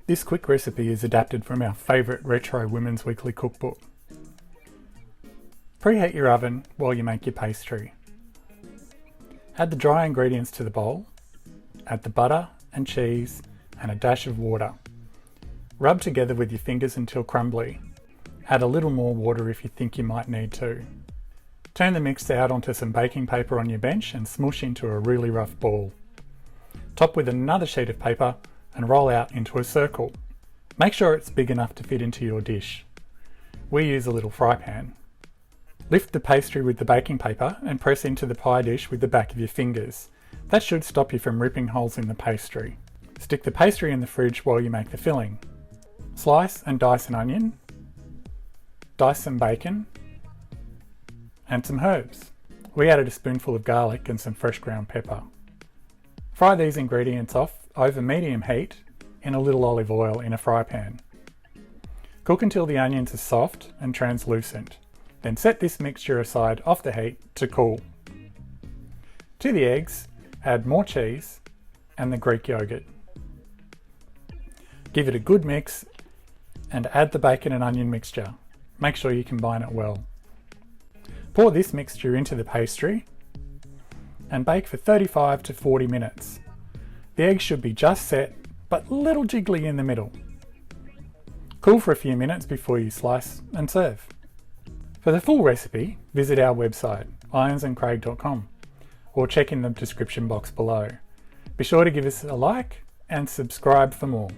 This quick recipe is adapted from our favourite retro Women's Weekly cookbook. Preheat your oven while you make your pastry. Add the dry ingredients to the bowl, add the butter and cheese and a dash of water. Rub together with your fingers until crumbly. Add a little more water if you think you might need to. Turn the mix out onto some baking paper on your bench and smush into a really rough ball. Top with another sheet of paper and roll out into a circle. Make sure it's big enough to fit into your dish. We use a little fry pan. Lift the pastry with the baking paper and press into the pie dish with the back of your fingers. That should stop you from ripping holes in the pastry. Stick the pastry in the fridge while you make the filling. Slice and dice an onion, dice some bacon, and some herbs. We added a spoonful of garlic and some fresh ground pepper. Fry these ingredients off over medium heat in a little olive oil in a fry pan. Cook until the onions are soft and translucent. Then set this mixture aside off the heat to cool. To the eggs, add more cheese and the Greek yogurt. Give it a good mix and add the bacon and onion mixture. Make sure you combine it well. Pour this mixture into the pastry and bake for 35 to 40 minutes. The eggs should be just set, but a little jiggly in the middle. Cool for a few minutes before you slice and serve. For the full recipe, visit our website, ironsandcraig.com, or check in the description box below. Be sure to give us a like and subscribe for more.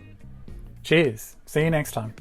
Cheers, see you next time.